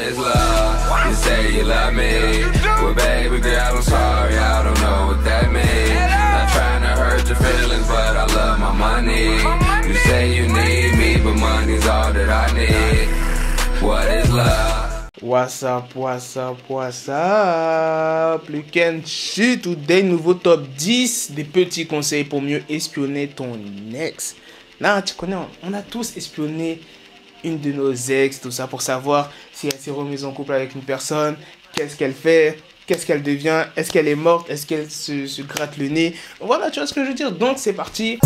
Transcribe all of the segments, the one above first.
is love? You say you love me, well baby girl, I'm sorry, I don't know what that means. Not trying to hurt your feelings, but I love my money. You say you need me, but money's all that I need. What is love? What's up, what's up, what's up? Le Kenshi Today, nouveau top 10 des petits conseils pour mieux espionner ton ex. Là, tu connais, on a tous espionné une de nos ex, tout ça, pour savoir si elle s'est remise en couple avec une personne, qu'est-ce qu'elle fait, qu'est-ce qu'elle devient, est-ce qu'elle est morte, est-ce qu'elle se gratte le nez. Voilà, tu vois ce que je veux dire. Donc, c'est parti.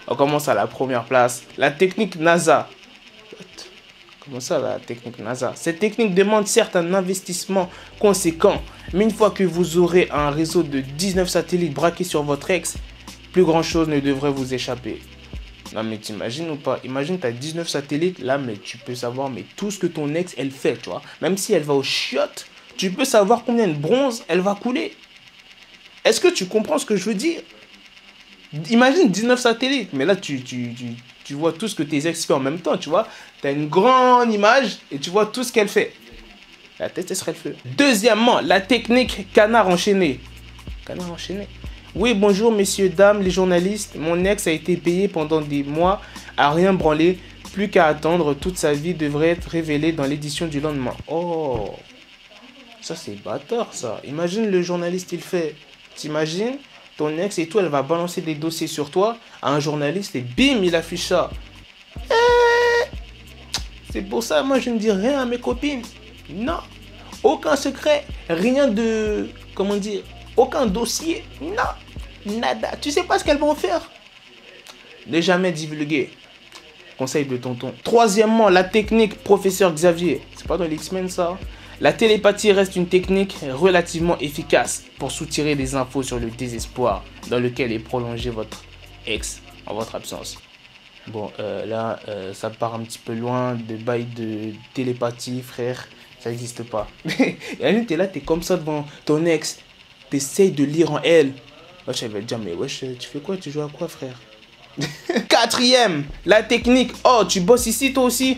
On commence à la première place. La technique NASA. Comment ça, la technique NASA? Cette technique demande certes un investissement conséquent, mais une fois que vous aurez un réseau de 19 satellites braqués sur votre ex, plus grand chose ne devrait vous échapper. Non mais t'imagines ou pas? Imagine tu as 19 satellites, là mais tu peux savoir mais tout ce que ton ex elle fait, tu vois. Même si elle va aux chiottes, tu peux savoir combien de bronze elle va couler. Est-ce que tu comprends ce que je veux dire? Imagine 19 satellites, mais là tu vois tout ce que tes ex font en même temps, tu vois. Tu as une grande image et tu vois tout ce qu'elle fait. La tête, elle serait le feu. Deuxièmement, la technique canard enchaîné. Canard enchaîné. Oui, bonjour messieurs, dames, les journalistes. Mon ex a été payé pendant des mois à rien branler. Plus qu'à attendre, toute sa vie devrait être révélée dans l'édition du lendemain. Oh, ça c'est bâtard ça. Imagine le journaliste, il fait. T'imagines? Ton ex et tout, elle va balancer des dossiers sur toi à un journaliste et bim, il affiche ça. C'est pour ça, moi, je ne dis rien à mes copines. Non. Aucun secret. Rien de... Comment dire? Aucun dossier. Non. Nada. Tu sais pas ce qu'elles vont faire? Ne jamais divulguer. Conseil de tonton. Troisièmement, la technique professeur Xavier. C'est pas dans les X-Men, ça? La télépathie reste une technique relativement efficace pour soutirer des infos sur le désespoir dans lequel est prolongé votre ex en votre absence. Bon, là, ça part un petit peu loin de bail de télépathie, frère. Ça n'existe pas. Et t'es là, t'es comme ça devant ton ex. T'essayes de lire en elle. Wesh, elle va te dire, mais wesh, tu fais quoi? Tu joues à quoi, frère? Quatrième, la technique. Oh, tu bosses ici, toi aussi?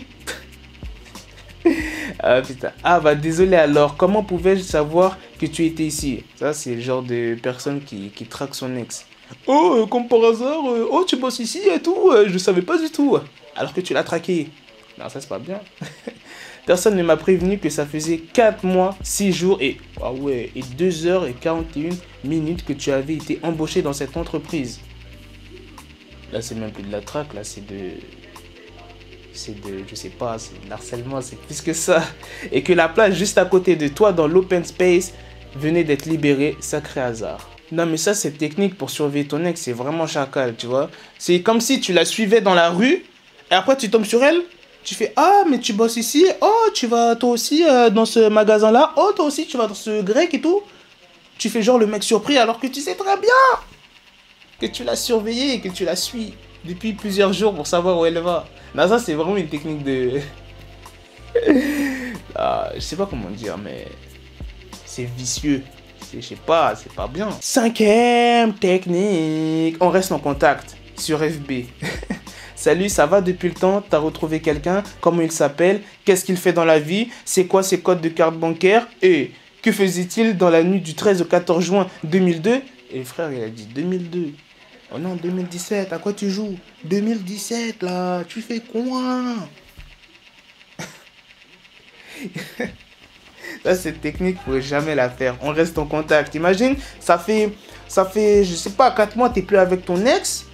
Ah putain. Ah bah désolé alors, comment pouvais-je savoir que tu étais ici? Ça c'est le genre de personne qui traque son ex. Oh, comme par hasard, oh tu bosses ici et tout, je savais pas du tout. Alors que tu l'as traqué. Non, ça c'est pas bien. Personne ne m'a prévenu que ça faisait 4 mois, 6 jours et, ah ouais, et 2h41 que tu avais été embauché dans cette entreprise. Là c'est même plus de la traque, là c'est de... je sais pas, c'est de l'harcèlement, c'est plus que ça. Et que la place juste à côté de toi dans l'open space venait d'être libérée, sacré hasard. Non mais ça, cette technique pour surveiller ton ex, c'est vraiment chacal, tu vois. C'est comme si tu la suivais dans la rue, et après tu tombes sur elle, tu fais « Ah, mais tu bosses ici, oh, tu vas toi aussi dans ce magasin-là, oh, toi aussi tu vas dans ce grec et tout. » Tu fais genre le mec surpris alors que tu sais très bien que tu l'as surveillée et que tu la suis depuis plusieurs jours pour savoir où elle va. Non, ça c'est vraiment une technique de... je sais pas comment dire, mais c'est vicieux. Je sais pas, c'est pas bien. Cinquième technique. On reste en contact sur FB. Salut, ça va depuis le temps? T'as retrouvé quelqu'un? Comment il s'appelle? Qu'est-ce qu'il fait dans la vie? C'est quoi ses codes de carte bancaire? Et que faisait-il dans la nuit du 13 au 14 juin 2002? Et le frère, il a dit 2002. Oh non, 2017, à quoi tu joues? 2017, là, tu fais quoi? Là, cette technique, faut jamais la faire. On reste en contact. Imagine, ça fait, je sais pas, 4 mois, t'es plus avec ton ex.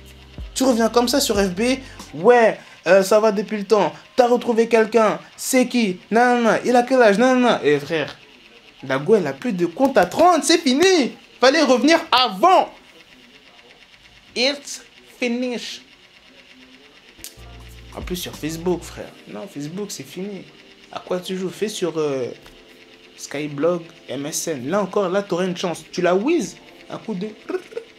Tu reviens comme ça sur FB. Ouais, ça va depuis le temps. T'as retrouvé quelqu'un. C'est qui? Non, non, non. Il a quel âge? Non, non, non. Et frère, la go, elle a plus de compte à 30. C'est fini. Fallait revenir avant. It's finish. En plus sur Facebook, frère. Non, Facebook, c'est fini. À quoi tu joues? Fais sur Skyblog, MSN. Là encore, là, tu aurais une chance. Tu la whiz. Un coup de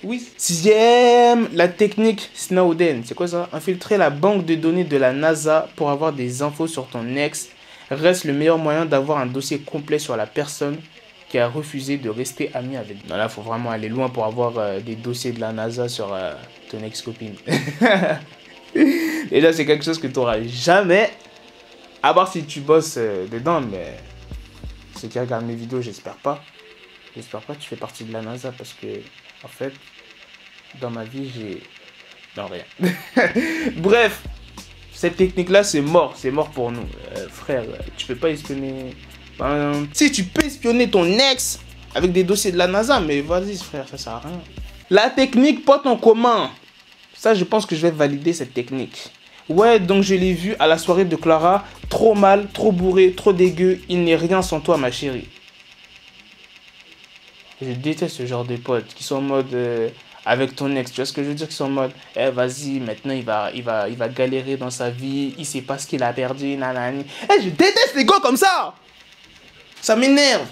whiz. Sixième, la technique Snowden. C'est quoi ça? Infiltrer la banque de données de la NASA pour avoir des infos sur ton ex reste le meilleur moyen d'avoir un dossier complet sur la personne qui a refusé de rester ami avec. Non, là, faut vraiment aller loin pour avoir des dossiers de la NASA sur ton ex-copine. Et là, c'est quelque chose que tu n'auras jamais, à part si tu bosses dedans, mais ceux qui regardent mes vidéos, j'espère pas. J'espère pas que tu fais partie de la NASA parce que, en fait, dans ma vie, j'ai... Non, rien. Bref, cette technique-là, c'est mort pour nous. Frère, tu peux pas espionner... si tu peux espionner ton ex avec des dossiers de la NASA, mais vas-y, frère, ça sert à rien. La technique pote en commun. Ça, je pense que je vais valider cette technique. Ouais, donc je l'ai vu à la soirée de Clara. Trop mal, trop bourré, trop dégueu. Il n'est rien sans toi, ma chérie. Je déteste ce genre de potes qui sont en mode avec ton ex. Tu vois ce que je veux dire? Qui sont en mode vas-y, maintenant il va galérer dans sa vie. Il sait pas ce qu'il a perdu. Nanani. Je déteste les gars comme ça. Ça m'énerve.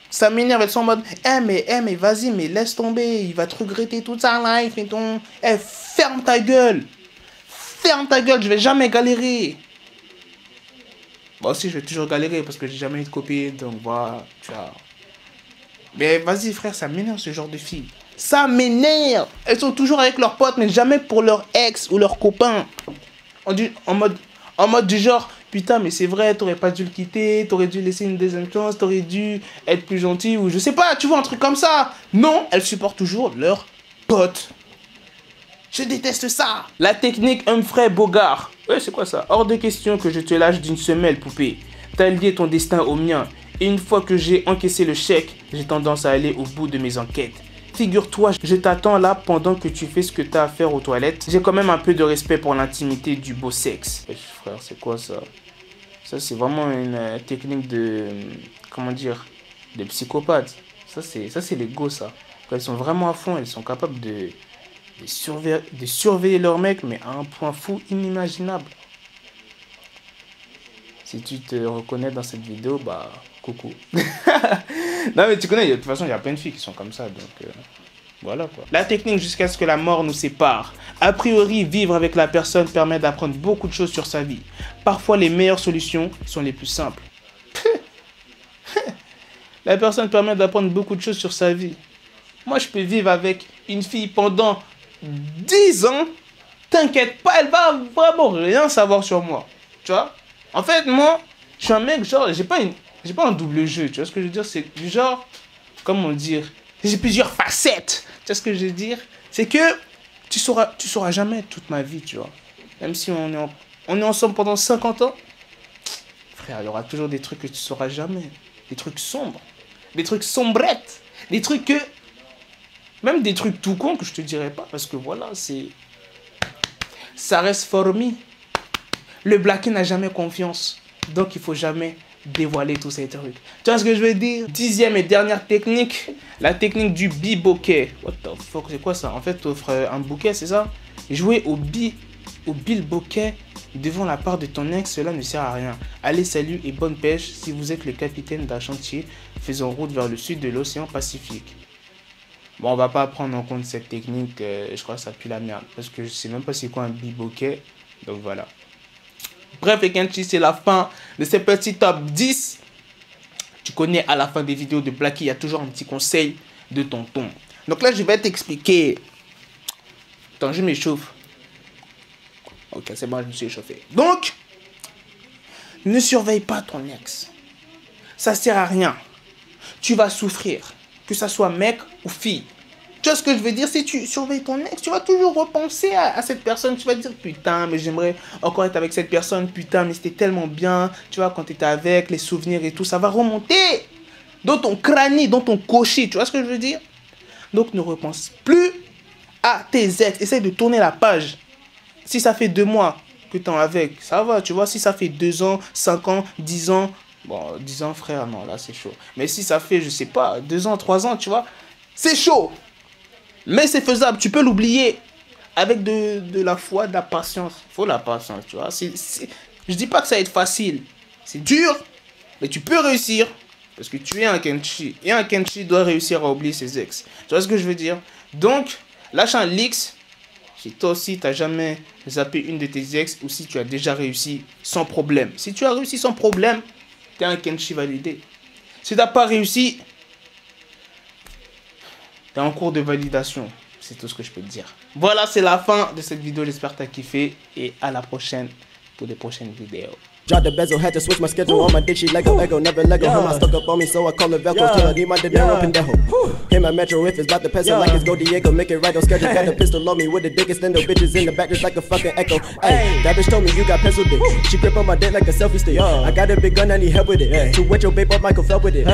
Ça m'énerve. Elles sont en mode mais vas-y, mais laisse tomber. Il va te regretter toute sa life. Et ton... ferme ta gueule. Ferme ta gueule. Je vais jamais galérer. Moi aussi, je vais toujours galérer parce que j'ai jamais eu de copine. Donc voilà, tu vois. Mais vas-y frère, ça m'énerve ce genre de filles. Ça m'énerve. Elles sont toujours avec leurs potes, mais jamais pour leur ex ou leur copain. En mode du genre, putain mais c'est vrai, t'aurais pas dû le quitter, t'aurais dû laisser une deuxième chance, t'aurais dû être plus gentil ou je sais pas, tu vois, un truc comme ça. Non, elles supportent toujours leurs potes. Je déteste ça. La technique Humphrey Bogart. Ouais, c'est quoi ça? Hors de question que je te lâche d'une semelle, poupée. T'as lié ton destin au mien. Et une fois que j'ai encaissé le chèque, j'ai tendance à aller au bout de mes enquêtes. Figure-toi, je t'attends là pendant que tu fais ce que t'as à faire aux toilettes. J'ai quand même un peu de respect pour l'intimité du beau sexe. Frère, c'est quoi ça? Ça, c'est vraiment une technique de... Comment dire? De psychopathe. Ça, c'est les go, ça. Quand elles sont vraiment à fond, elles sont capables de surveiller leur mec, mais à un point fou inimaginable. Si tu te reconnais dans cette vidéo, bah, coucou. Non, mais tu connais, de toute façon, il y a plein de filles qui sont comme ça, donc voilà quoi. La technique jusqu'à ce que la mort nous sépare. A priori, vivre avec la personne permet d'apprendre beaucoup de choses sur sa vie. Parfois, les meilleures solutions sont les plus simples. La personne permet d'apprendre beaucoup de choses sur sa vie. Moi, je peux vivre avec une fille pendant 10 ans. T'inquiète pas, elle va vraiment rien savoir sur moi. Tu vois? En fait, moi, je suis un mec, genre, j'ai pas un double jeu, tu vois ce que je veux dire? C'est du genre, comment dire, j'ai plusieurs facettes, tu vois ce que je veux dire? C'est que tu sauras jamais toute ma vie, tu vois? Même si on est ensemble pendant 50 ans, frère, il y aura toujours des trucs que tu sauras jamais. Des trucs sombres, des trucs sombrettes, des trucs que... Même des trucs tout cons que je te dirai pas, parce que voilà, ça reste fourmi. Le blacké n'a jamais confiance. Donc, il faut jamais dévoiler tous ces trucs. Tu vois ce que je veux dire? 10e et dernière technique. La technique du bi-bokeh. What the fuck? C'est quoi ça? En fait, tu offres un bouquet, c'est ça? Jouer au bil-bokeh devant la part de ton ex, cela ne sert à rien. Allez, salut et bonne pêche si vous êtes le capitaine d'un chantier faisant route vers le sud de l'océan Pacifique. Bon, on va pas prendre en compte cette technique. Je crois que ça pue la merde. Parce que je sais même pas c'est quoi un bi-bokeh. Donc, voilà. Bref, les Kenchi, c'est la fin de ce petit top 10. Tu connais, à la fin des vidéos de Blacky, il y a toujours un petit conseil de tonton. Donc là, je vais t'expliquer. Attends, je m'échauffe. Ok, c'est bon, je me suis échauffé. Donc, ne surveille pas ton ex. Ça sert à rien. Tu vas souffrir. Que ça soit mec ou fille. Tu vois ce que je veux dire? Si tu surveilles ton ex, tu vas toujours repenser à cette personne. Tu vas te dire, putain, mais j'aimerais encore être avec cette personne. Putain, mais c'était tellement bien. Tu vois, quand tu étais avec, les souvenirs et tout, ça va remonter dans ton crâne, dans ton cocher. Tu vois ce que je veux dire? Donc, ne repense plus à tes ex. Essaye de tourner la page. Si ça fait 2 mois que tu es avec, ça va, tu vois. Si ça fait 2 ans, 5 ans, 10 ans, bon, 10 ans, frère, non, là, c'est chaud. Mais si ça fait, je sais pas, 2 ans, 3 ans, tu vois, c'est chaud. Mais c'est faisable, tu peux l'oublier avec de la foi, de la patience. Il faut la patience, tu vois. Je dis pas que ça va être facile. C'est dur, mais tu peux réussir. Parce que tu es un Kenchi. Et un Kenchi doit réussir à oublier ses ex. Tu vois ce que je veux dire? Donc, lâche un Lix. Si toi aussi, tu n'as jamais zappé une de tes ex ou si tu as déjà réussi sans problème. Si tu as réussi sans problème, tu es un Kenchi validé. Si tu n'as pas réussi, est en cours de validation. C'est tout ce que je peux te dire. Voilà, c'est la fin de cette vidéo. J'espère que tu as kiffé. Et à la prochaine pour des prochaines vidéos. Drop the bezel, had to switch my schedule. On my dick, she Lego, Ego, never Lego. Her mind stuck up on me, so I call her Velcro. Till I need my dinero, pendejo. Hit my metro if it's about the peso, like it's Go Diego. Make it right on schedule. Got a pistol on me with the dick extendo. Bitches in the back just like a fucking echo. Hey, that bitch told me you got pencil dick. She grip on my dick like a selfie stick. I got a big gun, I need help with it. To wet your babe up, Michael fell with it.